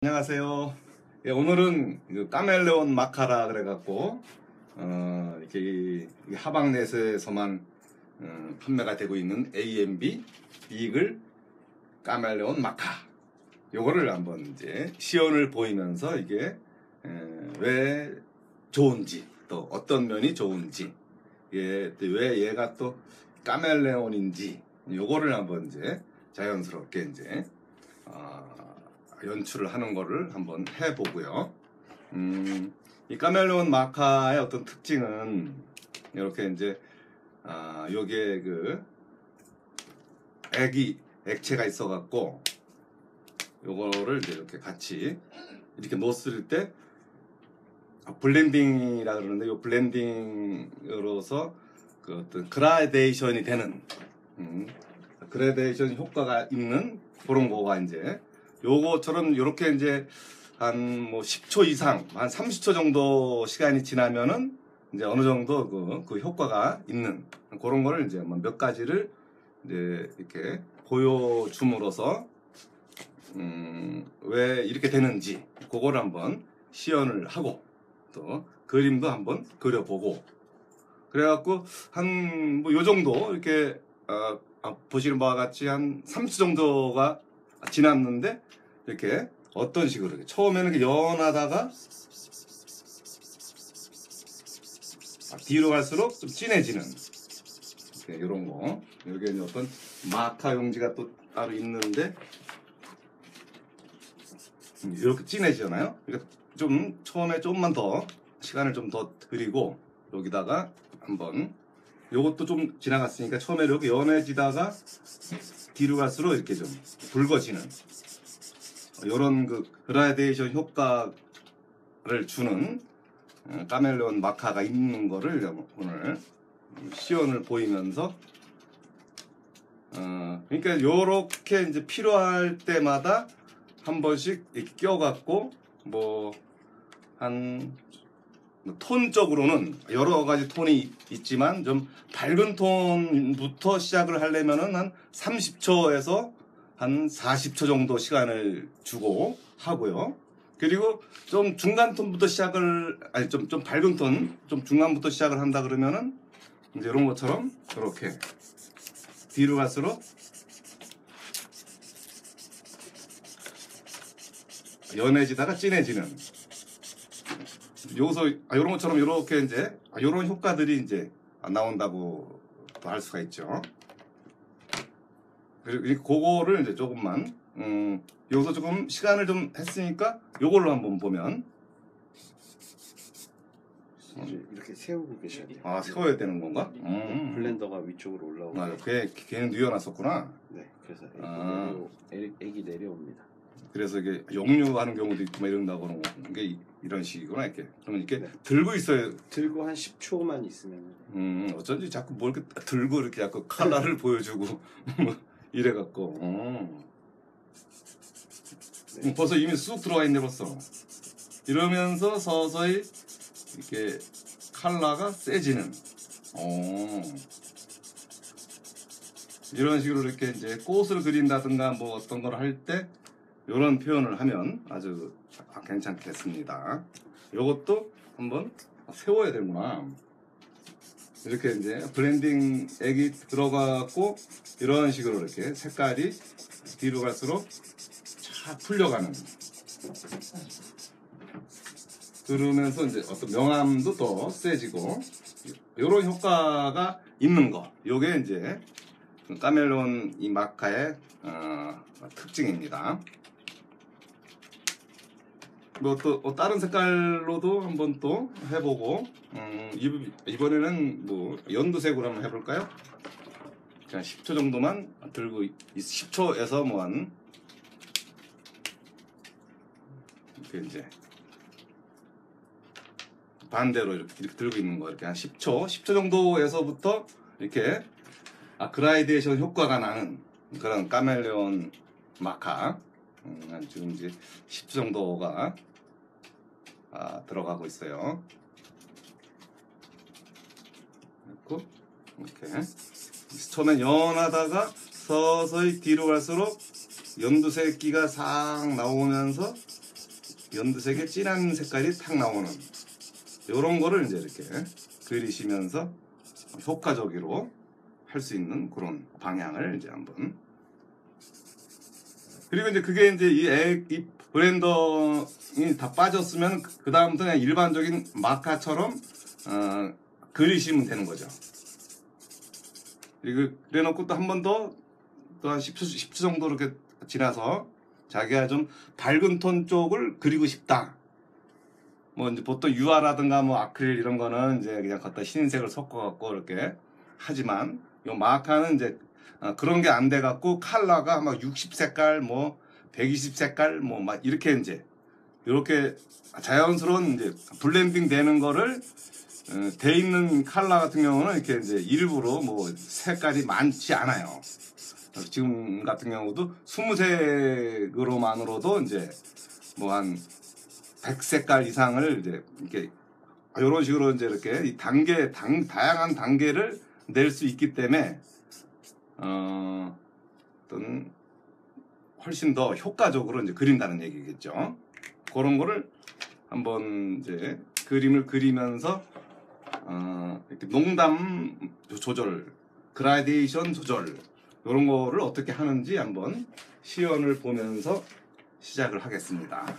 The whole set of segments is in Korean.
안녕하세요. 예, 오늘은 카멜레온 마카라 그래갖고 이렇게 이 하방넷에서만 판매가 되고 있는 AMB 비글 카멜레온 마카, 요거를 한번 이제 시연을 보이면서 이게 왜 좋은지, 또 어떤 면이 좋은지, 예, 왜 얘가 또 카멜레온인지, 요거를 한번 이제 자연스럽게 이제 연출을 하는 거를 한번 해보고요. 이 카멜레온 마카의 어떤 특징은 이렇게 이제 요게 그 액체가 있어갖고 요거를 이제 이렇게 같이 이렇게 놓았을 때 블렌딩이라 그러는데, 요 블렌딩으로서 그 어떤 그라데이션이 되는 그라데이션 효과가 있는 그런 거가 이제 요거처럼 요렇게 이제 한 뭐 10초 이상, 한 30초 정도 시간이 지나면은 이제 어느 정도 그 효과가 있는 그런 거를 이제 몇 가지를 이제 이렇게 보여줌으로써 왜 이렇게 되는지 그거를 한번 시연을 하고 또 그림도 한번 그려보고, 그래갖고 한 뭐 요 정도 이렇게 보시는 바와 같이 한 30초 정도가 지났는데 이렇게 어떤 식으로 이렇게 처음에는 이렇게 연하다가 뒤로 갈수록 좀 진해지는 이런 거. 여기에 이제 어떤 마카 용지가 또 따로 있는데 이렇게 진해지잖아요. 그러니까 좀 처음에 조금만 더 시간을 좀 더 드리고 여기다가 한번 요것도 좀 지나갔으니까 처음에 이렇게 연해지다가 뒤로 갈수록 이렇게 좀 붉어지는 요런 그 그라데이션 효과를 주는 카멜레온 마카가 있는 거를 오늘 시연을 보이면서 그러니까 요렇게 이제 필요할 때마다 한 번씩 이렇게 껴갖고 뭐 한 톤적으로는 여러 가지 톤이 있지만 좀 밝은 톤부터 시작을 하려면은 한 30초에서 한 40초 정도 시간을 주고 하고요. 그리고 좀 중간 톤부터 시작을, 아니 좀 밝은 톤, 좀 중간부터 시작을 한다 그러면은 이제 이런 것처럼 이렇게 뒤로 갈수록 연해지다가 진해지는, 여기서 이런 것처럼 이렇게 이제 이런 효과들이 이제 나온다고 할 수가 있죠. 그리고 그거를 이제 조금만 여기서 조금 시간을 좀 했으니까 요걸로 한번 보면 이렇게 세우고 계셔야 돼요. 아, 세워야 되는 건가? 블렌더가 위쪽으로 올라오고. 걔는 뉘어놨었구나. 네, 그래서 애기 내려옵니다. 그래서 이게 역류하는 경우도 있고 막 이런다고 그런 게 이런 식이구나. 이렇게 그러면 이렇게 네. 들고 있어요. 들고 한 10초만 있으면. 어쩐지 자꾸 뭘 이렇게 들고 이렇게 자꾸 칼라를 보여주고 뭐 이래갖고. 네. 벌써 이미 쑥 들어가 있네 벌써. 이러면서 서서히 이렇게 칼라가 세지는. 이런 식으로 이렇게 이제 꽃을 그린다든가 뭐 어떤 걸 할 때 이런 표현을 하면 아주 괜찮겠습니다. 이것도 한번 세워야 되구나. 이렇게 이제 블렌딩 액이 들어가고 이런 식으로 이렇게 색깔이 뒤로 갈수록 쫙 풀려가는, 그러면서 이제 어떤 명암도 더 세지고 이런 효과가 있는 거. 요게 이제 카멜레온 이 마카의 특징입니다. 뭐 또 다른 색깔로도 한번 또 해보고, 이번에는 뭐 연두색으로 한번 해볼까요? 그냥 10초 정도만 들고 10초에서 뭐 한 이렇게 이제 반대로 이렇게 들고 있는 거, 이렇게 한 10초 정도에서부터 이렇게 그라데이션 효과가 나는 그런 카멜레온 마카. 지금 이제 10초 정도가 들어가고 있어요. 이렇게 처음엔 연하다가 서서히 뒤로 갈수록 연두색기가 싹 나오면서 연두색의 진한 색깔이 탁 나오는 이런 거를 이제 이렇게 그리시면서 효과적으로 할 수 있는 그런 방향을 이제 한번. 그리고 이제 그게 이제 이 블렌더이 다 빠졌으면 그 다음부터 그냥 일반적인 마카처럼 그리시면 되는 거죠. 그리고 그래놓고 또 한 번 더 또 한 10초 정도 이렇게 지나서 자기가 좀 밝은 톤 쪽을 그리고 싶다. 뭐 이제 보통 유화라든가 뭐 아크릴 이런 거는 이제 그냥 갖다 흰색을 섞어갖고 이렇게 하지만 요 마카는 이제 그런 게 안 돼갖고 컬러가 막 60색깔 뭐 120색깔 뭐 막 이렇게 이제 이렇게 자연스러운 이제 블렌딩 되는 거를 돼 있는 컬러 같은 경우는 이렇게 이제 일부러 뭐 색깔이 많지 않아요. 지금 같은 경우도 20색으로만으로도 이제 뭐 한 100색깔 이상을 이제 이렇게 이런 식으로 이제 이렇게 이 다양한 단계를 낼 수 있기 때문에 어떤 훨씬 더 효과적으로 이제 그린다는 얘기겠죠. 그런 거를 한번 이제 그림을 그리면서 이렇게 농담 조절, 그라데이션 조절 이런 거를 어떻게 하는지 한번 시연을 보면서 시작을 하겠습니다.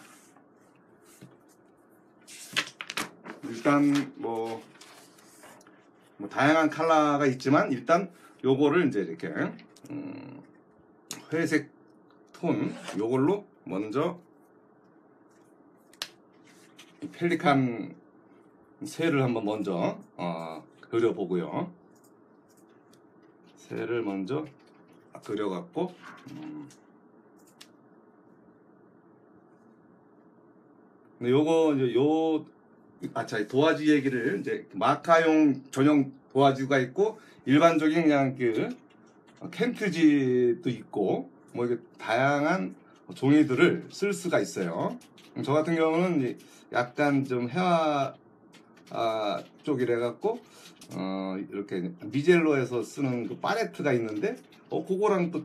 일단 뭐 다양한 컬러가 있지만 일단 요거를 이제 이렇게 회색 톤 요걸로 먼저 이 펠리칸 새를 한번 먼저 그려보고요. 새를 먼저 그려갖고 근데 요거 이제 자, 도화지 얘기를 이제 마카용 전용 도화지가 있고 일반적인 그냥 그 켄트지도 있고 뭐 이게 다양한 종이들을 쓸 수가 있어요. 저 같은 경우는 이제 약간 좀 해화 쪽이래 갖고 이렇게 미젤로에서 쓰는 그 팔레트가 있는데 그거랑 또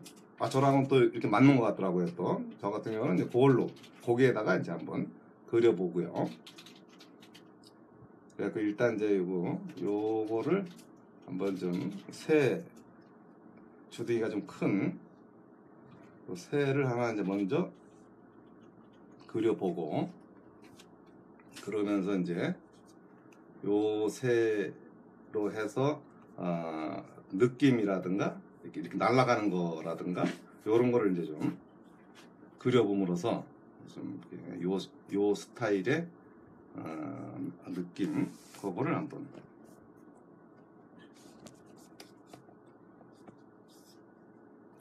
저랑은 또 이렇게 맞는 것 같더라고요. 또 저 같은 경우는 이제 그걸로 거기에다가 이제 한번 그려보고요. 그래서 일단 이제 요거를 한번 좀 새 주둥이가 좀 큰 새를 하나 이제 먼저 그려보고 그러면서 이제 요 새로 해서 느낌이라든가 이렇게 날아가는 거라든가 요런 거를 이제 좀 그려봄으로써 좀 요 스타일의 느낌 그거를 한번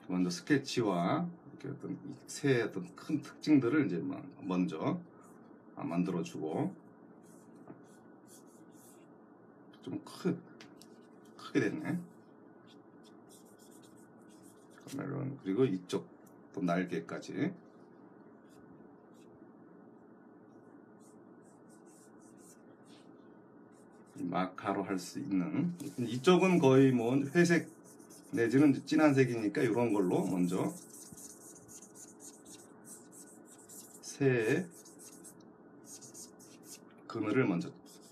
먼저 스케치와 이렇게 어떤 새의 어떤 큰 특징들을 이제 먼저 만들어주고 좀 크게 됐네. 그리고 이쪽 또 날개까지 마카로 할 수 있는 이쪽은 거의 뭐 회색 내지는 진한 색이니까 이런 걸로 먼저 새의 그늘을 먼저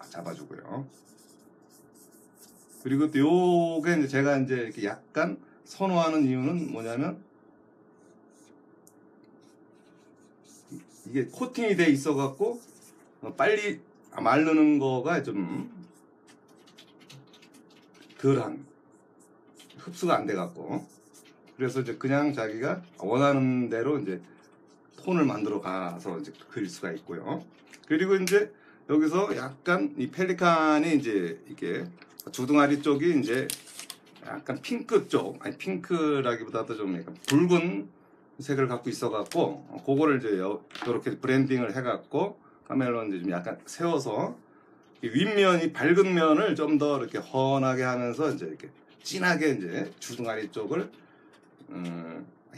잡아주고요. 그리고 또 요게 이제 제가 이제 이렇게 약간 선호하는 이유는 뭐냐면 이게 코팅이 돼 있어 갖고 빨리 마르는 거가 좀 덜한 흡수가 안 돼 갖고 그래서 이제 그냥 자기가 원하는 대로 이제 톤을 만들어 가서 이제 그릴 수가 있고요. 그리고 이제 여기서 약간 이 펠리칸이 이제 이게 주둥아리 쪽이 이제 약간 핑크 쪽, 아니 핑크라기보다도 좀 약간 붉은 색을 갖고 있어 갖고 그거를 이제 이렇게 브랜딩을 해 갖고 카멜로 이제 좀 약간 세워서 윗면이 밝은 면을 좀 더 이렇게 환하게 하면서 이제 이렇게 진하게 이제 주둥아리 쪽을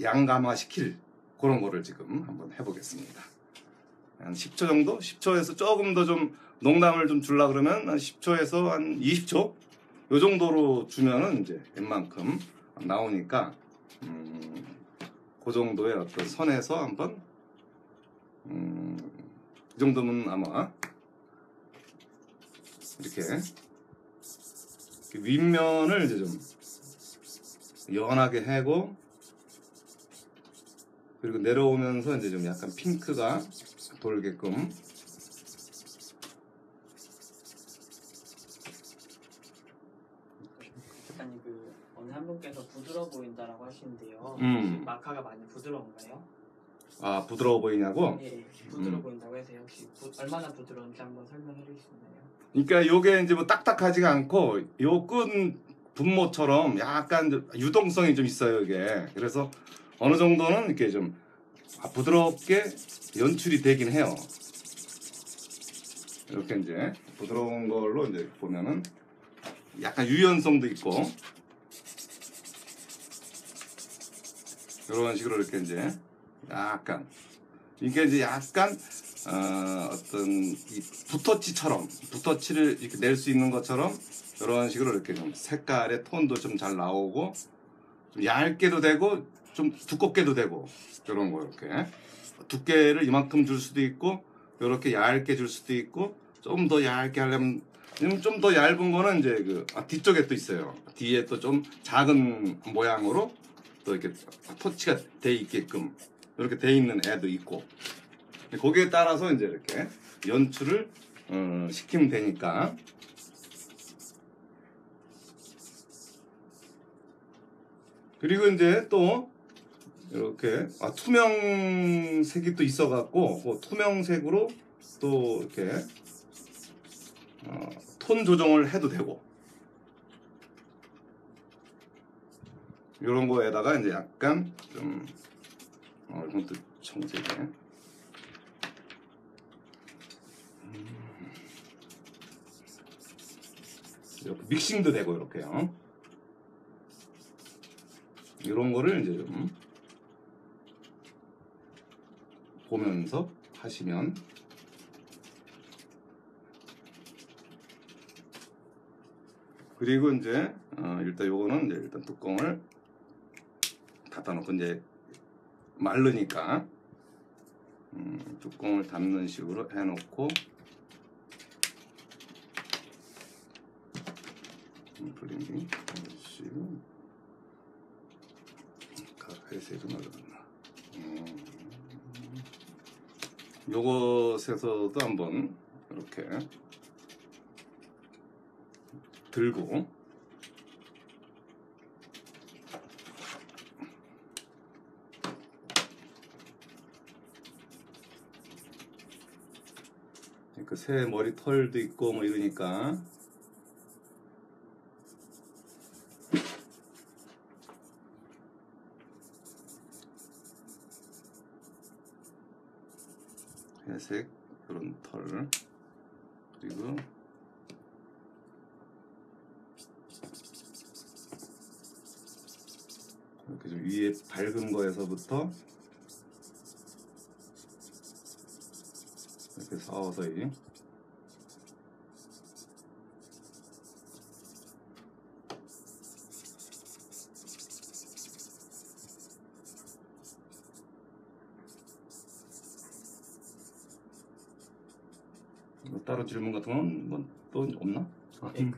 양감화 시킬 그런 거를 지금 한번 해보겠습니다. 한 10초 정도? 10초에서 조금 더 좀 농담을 좀 주려고 그러면 한 10초에서 한 20초? 요 정도로 주면은 이제 웬만큼 나오니까 그 정도의 어떤 선에서 한번 이 정도면 아마 이렇게 윗면을 이제 좀 연하게 하고, 그리고 내려오면서 이제 좀 약간 핑크가 돌게끔. 작가님 어느 한 분께서 부드러워 보인다라고 하시는데요. 마카가 많이 부드러운가요? 아, 부드러워 보이냐고? 네, 부드러워 보인다고 해서요. 혹시 얼마나 부드러운지 한번 설명해 주실 수 있나요? 그러니까 요게 이제 뭐 딱딱하지가 않고 요 끈 분모처럼 약간 유동성이 좀 있어요, 이게. 그래서 어느 정도는 이렇게 좀 부드럽게 연출이 되긴 해요. 이렇게 이제 부드러운 걸로 이제 보면은 약간 유연성도 있고, 이런 식으로 이렇게 이제 약간, 이게 이제 약간 어떤 이 붓터치를 이렇게 낼 수 있는 것처럼 이런 식으로 이렇게 좀 색깔의 톤도 좀 잘 나오고, 좀 얇게도 되고 좀 두껍게도 되고, 이런 거 이렇게 두께를 이만큼 줄 수도 있고 이렇게 얇게 줄 수도 있고, 좀 더 얇게 하려면 좀 더 얇은 거는 이제 뒤쪽에 또 있어요. 뒤에 또 좀 작은 모양으로 또 이렇게 터치가 돼 있게끔 이렇게 돼 있는 애도 있고, 거기에 따라서 이제 이렇게 연출을 시키면 되니까. 그리고 이제 또 이렇게 투명색이 또 있어갖고 그 투명색으로 또 이렇게 톤 조정을 해도 되고, 이런 거에다가 이제 약간 좀 이건 또 청색이네. 이렇게 믹싱도 되고 이렇게요. 이런 거를 이제 좀 보면서 하시면. 그리고 이제 일단 요거는 이제 일단 뚜껑을 닫아 놓고, 이제 마르니까 뚜껑을 닫는 식으로 해 놓고, 블링딩 회색은 어디갔나. 요것에서도 한번 이렇게 들고, 그 새 머리 털도 있고 뭐 이러니까 회색 이런 털, 그리고 이렇게 좀 위에 밝은 거에서부터 이렇게 서서히 따로 질문 같은 건 또 없나? 네,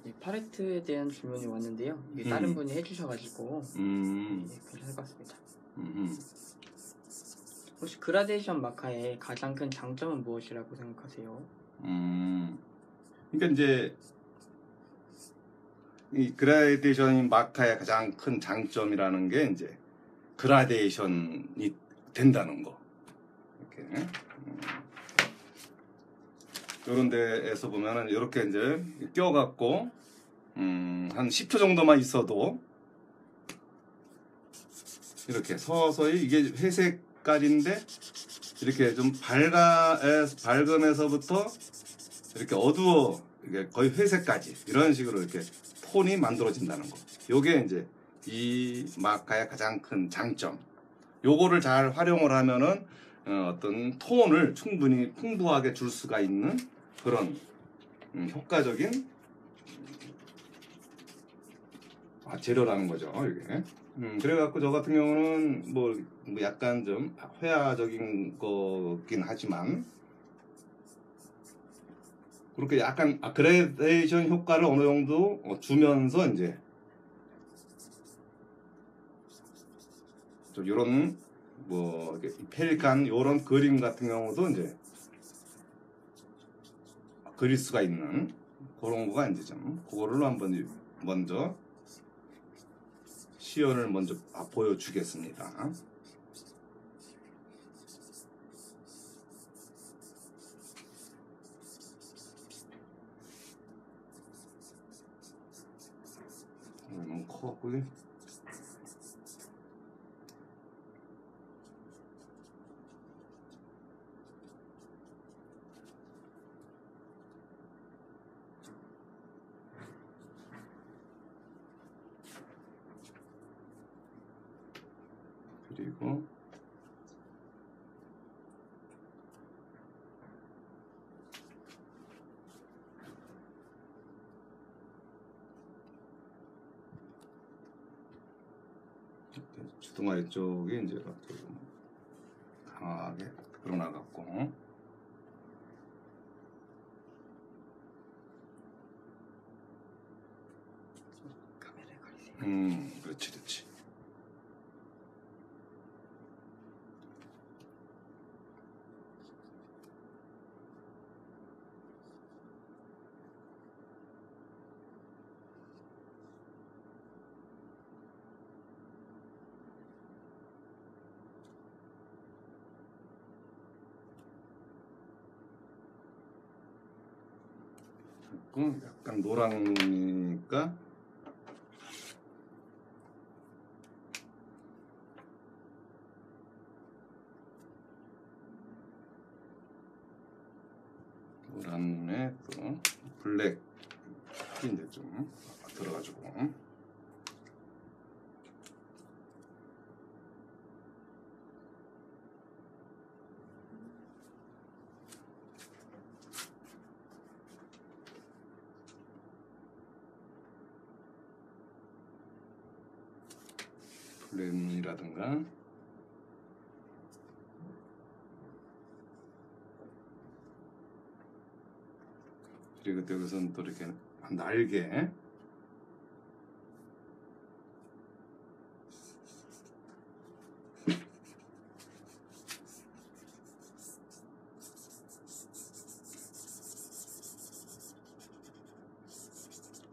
이 팔레트에 대한 질문이 왔는데요. 이게 다른 분이 해주셔가지고 네, 괜찮을 것 같습니다. 혹시 그라데이션 마카의 가장 큰 장점은 무엇이라고 생각하세요? 그러니까 이제 이 그라데이션 마카의 가장 큰 장점이라는 게 이제 그라데이션이 된다는 거. 이렇게 이런 데에서 보면은 이렇게 이제 껴갖고 한 10초 정도만 있어도 이렇게 서서히, 이게 회색깔인데 이렇게 좀 밝음에서부터 이렇게 어두워, 이게 거의 회색까지 이런 식으로 이렇게 톤이 만들어진다는 거. 요게 이제 이 마카의 가장 큰 장점. 요거를 잘 활용을 하면은 어떤 톤을 충분히 풍부하게 줄 수가 있는 그런 효과적인 재료라는 거죠, 이게. 그래갖고 저 같은 경우는 뭐 약간 좀 회화적인 거긴 하지만 그렇게 약간 그레데이션 효과를 어느 정도 주면서 이제 좀 이런 뭐 펠리칸 이런 그림 같은 경우도 이제 그릴 수가 있는 그런 거가 이제 좀 그거를 한번 먼저 시연을 먼저 보여주겠습니다. 너무 커갖고 그리고 주둥아리 쪽이 이제 좀 강하게 드러나갖고 카메라에 가리세요. 그렇지 그렇지. 약간 노랑 눈이니까 노란 눈에 또 블랙이 이제 좀 들어가지고 블랙 눈이라든가 그리고 또 여기서는 또 이렇게 날개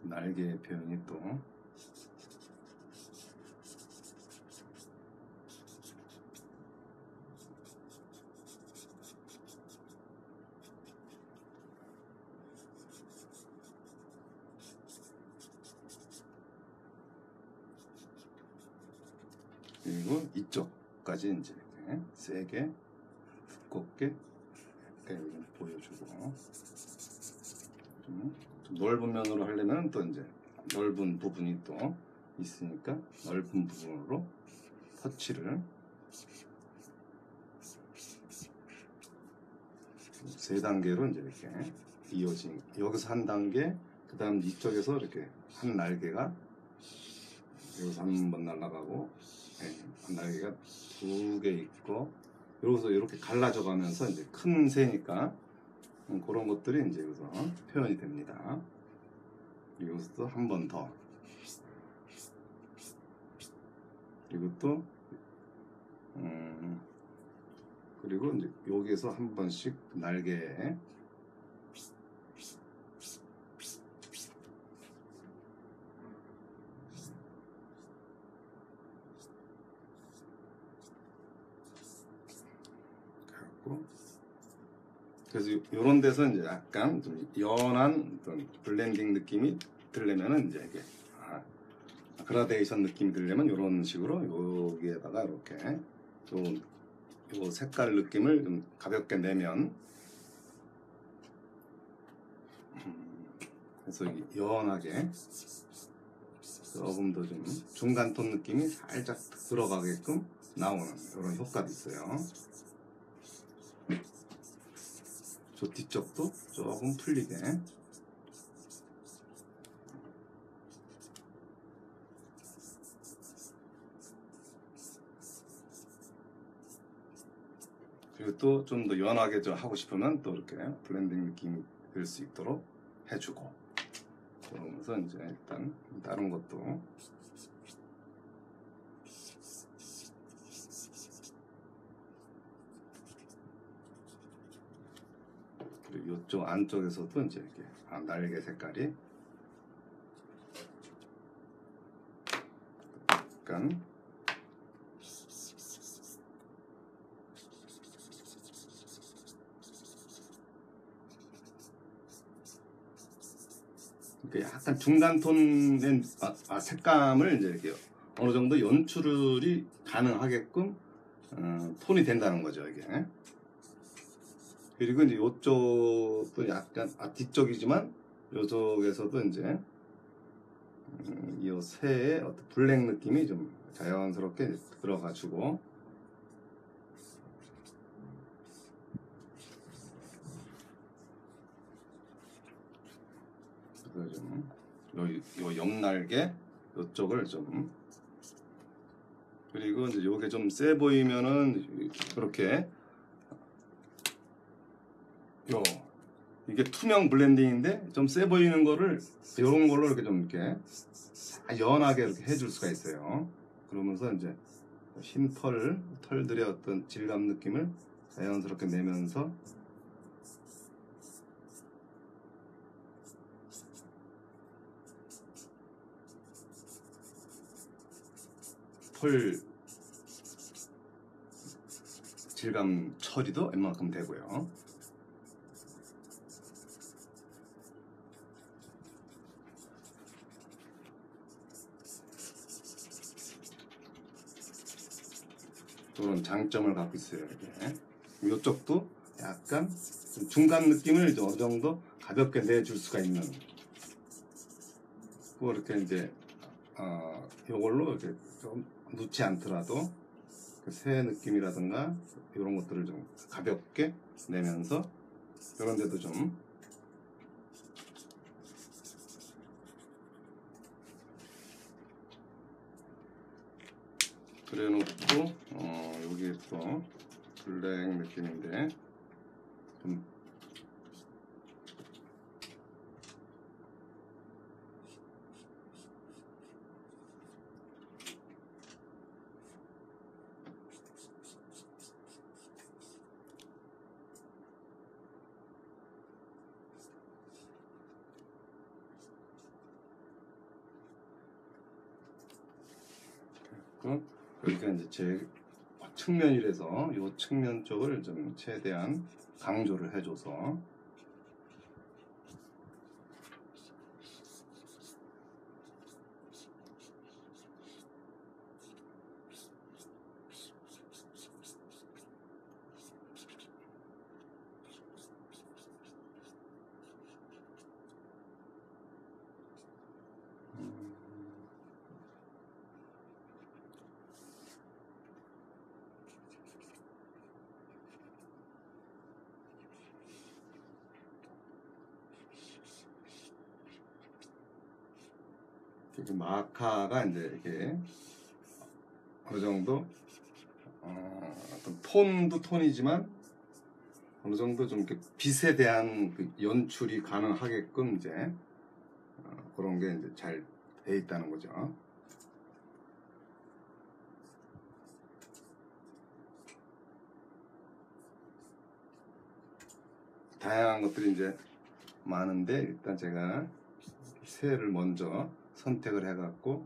날개의 표현이 또 그리고 이쪽까지 이제 이렇게 세게 두껍게 이렇게 보여주고 좀 넓은 면으로 하려면 또 이제 넓은 부분이 또 있으니까 넓은 부분으로 터치를 세 단계로 이제 이렇게 이어진 여기서 한 단계 그 다음 이쪽에서 이렇게 한 날개가 여기서 한 번 날아가고 한 날개가 두 개 있고 여기서 이렇게 갈라져 가면서 이제 큰 새니까 그런 것들이 이제 여기서 표현이 됩니다. 여기서도 한 번 더 그리고 또 그리고 이제 여기에서 한 번씩 날개에 그래서 이런 데서 이제 약간 좀 연한 어떤 블렌딩 느낌이 들려면은 이제 이게 그라데이션 느낌이 들려면 이런 식으로 여기에다가 이렇게 요 색깔 느낌을 좀 가볍게 내면 그래서 연하게 조금 더 좀 중간 톤 느낌이 살짝 들어가게끔 나오는 이런 효과도 있어요. 저 뒤쪽도 조금 풀리게 그리고 또 좀 더 연하게 하고 싶으면 또 이렇게 블렌딩 느낌이 될 수 있도록 해주고, 그러면서 이제 일단 다른 것도 그리고 이쪽 안쪽에서도 이제 이렇게 날개 색깔이 약간 약간 중간 톤의 색감을 이제 이렇게 어느 정도 연출이 가능하게끔 톤이 된다는 거죠, 이게. 그리고 이제 이쪽도 약간 뒤쪽이지만 이쪽에서도 이제 이 새의 어떤 블랙 느낌이 좀 자연스럽게 들어가지고, 그래서 좀 요 옆날개 요쪽을 좀, 그리고 이제 요게 좀 세 보이면은 그렇게 이게 투명 블렌딩인데 좀 세 보이는 거를 이런 걸로 이렇게 좀 이렇게 연하게 이렇게 해줄 수가 있어요. 그러면서 이제 흰 털들의 어떤 질감 느낌을 자연스럽게 내면서 털 질감 처리도 웬만큼 되고요. 그런 장점을 갖고 있어요. 이게 이쪽도 약간 중간 느낌을 어느 정도 가볍게 내줄 수가 있는, 그렇게 이제 이걸로 이렇게 좀 놓지 않더라도 그 새 느낌이라든가 이런 것들을 좀 가볍게 내면서 이런 데도 좀 그래 놓고 여기 또 블랙 느낌인데 좀 여기가 이제 제 측면이라서 이 측면 쪽을 좀 최대한 강조를 해줘서 마카가 이제 이렇게 어느 정도 어떤 톤도 톤이지만 어느 정도 좀 이렇게 빛에 대한 그 연출이 가능하게끔 이제 그런 게 이제 잘 돼 있다는 거죠. 다양한 것들이 이제 많은데 일단 제가 새를 먼저 선택을 해갖고,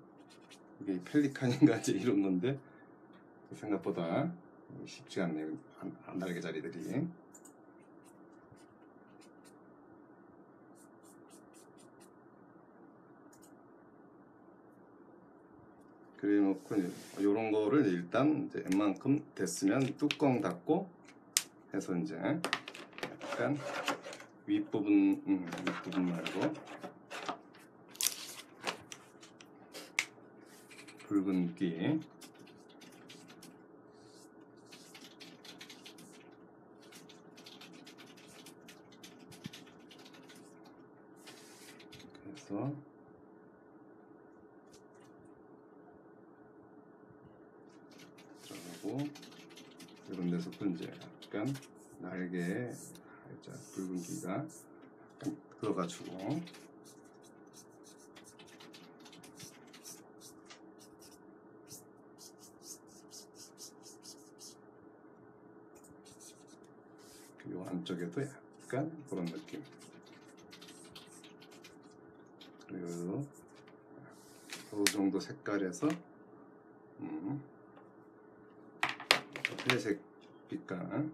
이게 펠리칸인가 이런 건데 생각보다 쉽지 않네요, 날개 자리들이. 그래 놓고 이런 거를 일단 이제 웬만큼 됐으면 뚜껑 닫고 해서 이제 약간 윗부분 말고 붉은기 그래서 들어가고, 이런 데서도 이제 약간 날개에 살짝 붉은기가 그어가지고 요 안쪽에도 약간 그런 느낌. 그리고 이 정도 색깔에서 회색 빛깔.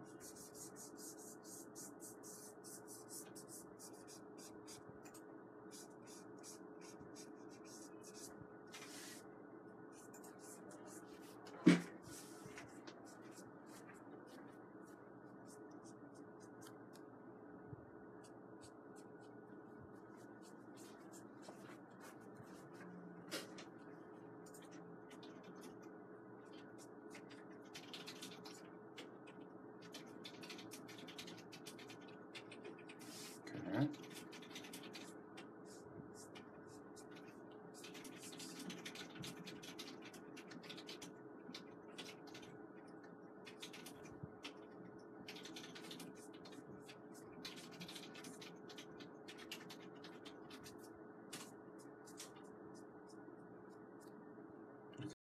이렇게.